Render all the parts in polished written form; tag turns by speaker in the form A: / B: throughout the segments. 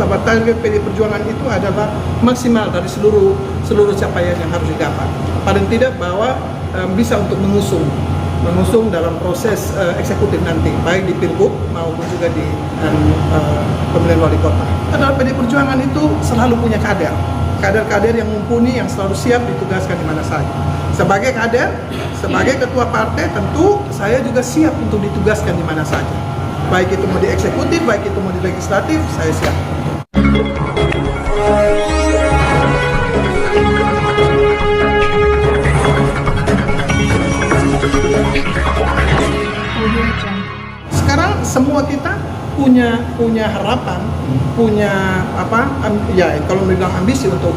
A: bahwa target PD Perjuangan itu adalah maksimal dari seluruh capaian yang harus didapat. Paling tidak bahwa bisa untuk mengusung dalam proses eksekutif nanti, baik di Pilgub maupun juga di pemilihan wali kota. Karena PD Perjuangan itu selalu punya kader yang mumpuni, yang selalu siap ditugaskan di mana saja. Sebagai kader, sebagai ketua partai, tentu saya juga siap untuk ditugaskan di mana saja. Baik itu mau di eksekutif, baik itu mau di legislatif, saya siap. Sekarang semua kita punya harapan, punya kalau bilang ambisi untuk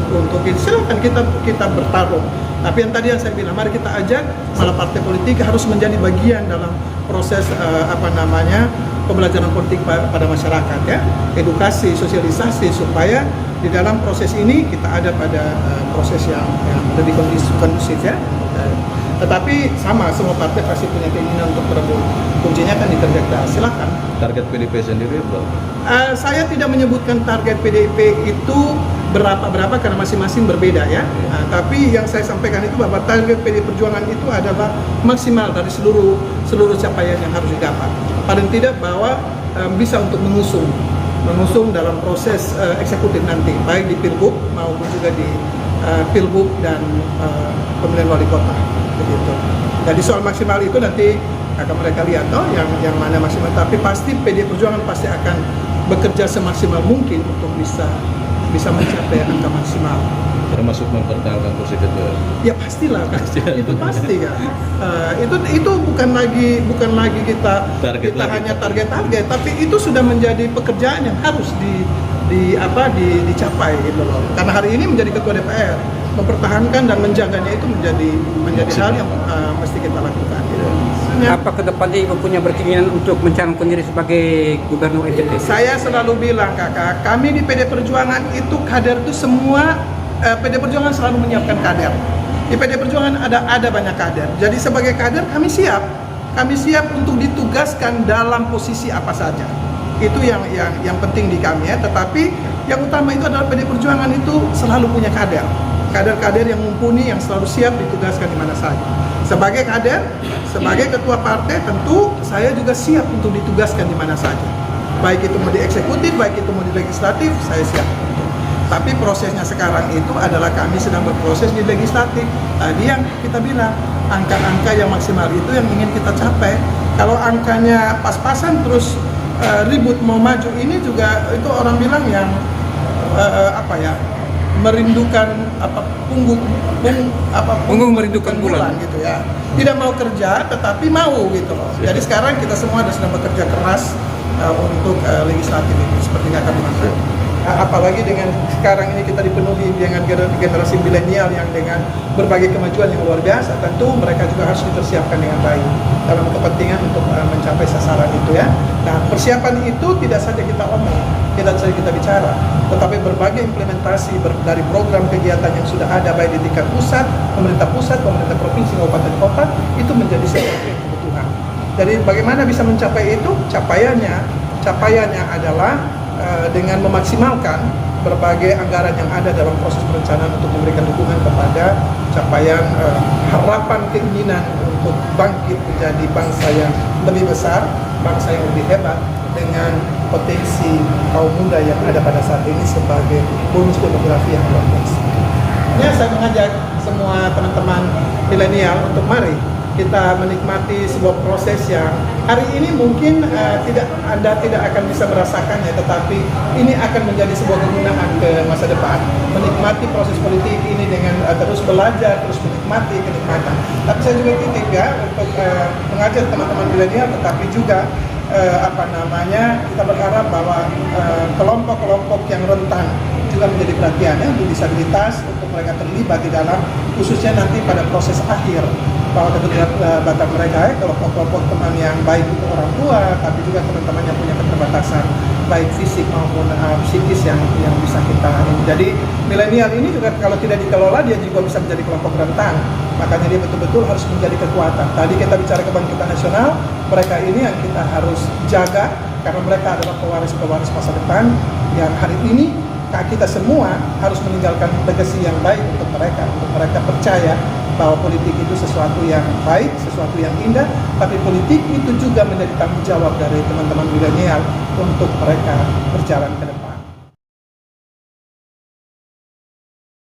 A: silakan kita bertarung. Tapi yang tadi yang saya bilang, mari kita ajak malah partai politik harus menjadi bagian dalam proses pembelajaran politik pada masyarakat, ya, edukasi, sosialisasi, supaya di dalam proses ini kita ada pada proses yang lebih kondusif, ya. Tetapi sama, semua partai pasti punya keinginan untuk berebut. Kuncinya kan di kerja keras. Silakan.
B: Target PDIP sendiri berapa?
A: Saya tidak menyebutkan target PDIP itu berapa karena masing-masing berbeda, ya. Tapi yang saya sampaikan itu bahwa target PD Perjuangan itu adalah maksimal dari seluruh capaian yang harus didapat. Paling tidak bahwa bisa untuk mengusung dalam proses eksekutif nanti, baik di Pilgub maupun juga di Pilgub dan pemilihan wali kota. Begitu. Jadi soal maksimal itu nanti akan mereka lihat yang mana maksimal. Tapi pasti PD Perjuangan pasti akan bekerja semaksimal mungkin untuk bisa mencapai angka maksimal.
B: Termasuk mempertahankan kursi ketua.
A: Ya pastilah kan. Itu pasti kan. Itu bukan lagi kita hanya target, tapi itu sudah menjadi pekerjaan yang harus dicapai gitu loh. Karena hari ini menjadi ketua DPR, mempertahankan dan menjaganya itu menjadi hal yang mesti kita lakukan. Gitu.
C: Apa ke depannya Ibu punya berkeinginan untuk mencalonkan diri sebagai gubernur NTT?
A: Saya selalu bilang, kakak, kami di PD Perjuangan itu kader itu semua, PD Perjuangan selalu menyiapkan kader. Di PD Perjuangan ada banyak kader. Jadi sebagai kader kami siap untuk ditugaskan dalam posisi apa saja. Itu yang penting di kami, ya. Tetapi yang utama itu adalah PD Perjuangan itu selalu punya kader yang mumpuni, yang selalu siap ditugaskan di mana saja. Sebagai kader, sebagai ketua partai, tentu saya juga siap untuk ditugaskan di mana saja. Baik itu mau di eksekutif, baik itu mau di legislatif, saya siap. Tapi prosesnya sekarang itu adalah kami sedang berproses di legislatif. Tadi yang kita bilang, angka-angka yang maksimal itu yang ingin kita capai. Kalau angkanya pas-pasan terus ribut mau maju, ini juga itu orang bilang yang merindukan punggung merindukan bulan gitu, ya. Tidak mau kerja tetapi mau gitu loh. Jadi sekarang kita semua sedang bekerja keras untuk legislatif itu seperti yang kami maksud. Apalagi dengan sekarang ini kita dipenuhi dengan generasi milenial yang dengan berbagai kemajuan yang luar biasa, tentu mereka juga harus dipersiapkan dengan baik dalam kepentingan untuk mencapai sasaran itu, ya. Nah, persiapan itu tidak saja kita omong, tidak saja kita bicara, tetapi berbagai implementasi dari program kegiatan yang sudah ada baik di tingkat pemerintah pusat, pemerintah provinsi, kabupaten kota, itu menjadi sesuatu yang kebutuhan. Jadi bagaimana bisa mencapai itu? Capaiannya adalah dengan memaksimalkan berbagai anggaran yang ada dalam proses perencanaan untuk memberikan dukungan kepada capaian harapan keinginan untuk bangkit menjadi bangsa yang lebih besar, bangsa yang lebih hebat dengan potensi kaum muda yang ada pada saat ini sebagai bonus demografi yang luar biasa. Ya, saya mengajak semua teman-teman milenial untuk mari kita menikmati sebuah proses yang hari ini mungkin Anda tidak akan bisa merasakannya, tetapi ini akan menjadi sebuah kegunaan ke masa depan. Menikmati proses politik ini dengan terus belajar, terus menikmati kenikmatan. Tapi saya juga titip, ya, untuk mengajak teman-teman milenial, tetapi juga kita berharap bahwa kelompok-kelompok yang rentan juga menjadi perhatian, ya, untuk disabilitas, untuk mereka terlibat di dalam, khususnya nanti pada proses akhir, bahwa keterlibatan mereka, kelompok-kelompok teman yang baik untuk orang tua, tapi juga teman-teman yang punya keterbatasan baik fisik maupun psikis yang bisa kita. Jadi milenial ini juga kalau tidak dikelola, dia juga bisa menjadi kelompok rentan. Makanya dia betul-betul harus menjadi kekuatan. Tadi kita bicara kebangkitan nasional, mereka ini yang kita harus jaga karena mereka adalah pewaris masa depan yang hari ini kita semua harus meninggalkan legacy yang baik untuk mereka percaya bahwa politik itu sesuatu yang baik, sesuatu yang indah, tapi politik itu juga menjadi tanggung jawab dari teman-teman milenial untuk mereka berjalan ke depan.